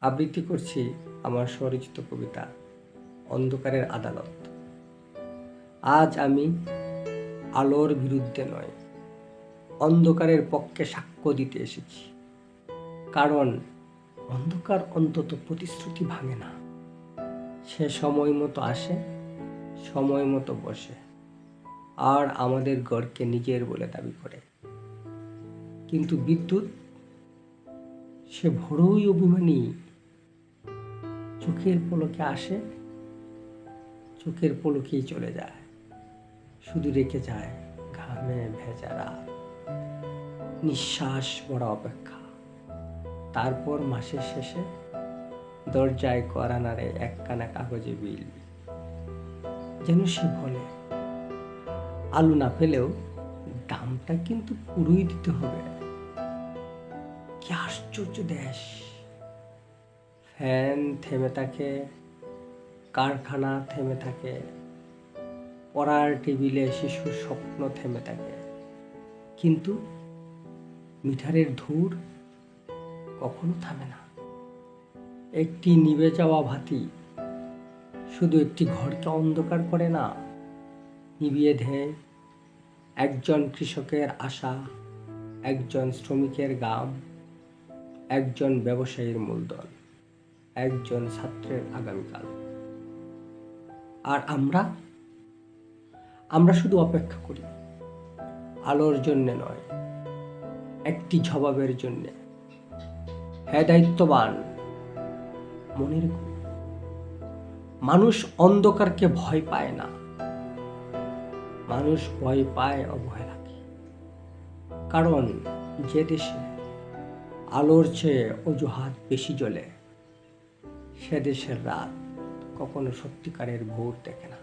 আবৃত্তি করছি আমার স্বরচিত কবিতা অন্ধকারের আদালত। আজ আমি আলোর বিরুদ্ধে নয়, অন্ধকারের পক্ষে সাক্ষ্য দিতে এসেছি। কারণ অন্ধকার অন্তত প্রতিশ্রুতি ভাঙে না। সে সময় মতো আসে, সময় মতো বসে, আর আমাদের গড়কে নিজের বলে দাবি করে। কিন্তু বিদ্যুৎ, সে বড়ই অভিমানী। চোখের পলকে আসে, চোখের পলকেই চলে যায়, শুধু রেখে যায় ঘামে ভেজা রাত, নিঃশ্বাস ভরা অপেক্ষা। তারপর মাসের শেষে দরজায় কড়া নাড়ে একখানা কাগজে বিল। যেন সে বলে, আলু না পেলেও দামটা কিন্তু পুরোই দিতে হবে। কি আশ্চর্য দেশ! ফ্যান থেমে থাকে, কারখানা থেমে থাকে, পড়ার টেবিলে শিশুর স্বপ্ন থেমে থাকে, কিন্তু মিটারের ধূর কখনো থামে না। একটি নিভে যাওয়া বাতি শুধু একটি ঘরকে অন্ধকার করে না, নিভিয়ে দেয় একজন কৃষকের আশা, একজন শ্রমিকের গাম, একজন ব্যবসায়ীর মূলধন, একজন ছাত্রের আগামীকাল। আর আমরা শুধু অপেক্ষা করি, আলোর জন্যে নয়, একটি জবাবের জন্যে। হে দায়িত্ববান, মনে রেখো, মানুষ অন্ধকারকে ভয় পায় না, মানুষ ভয় পায় অবহেলাকে। কারণ যে দেশে আলোর চেয়ে অজুহাত বেশি জ্বলে, সে দেশের রাত কখনো সত্যিকারের ভোর দেখে না।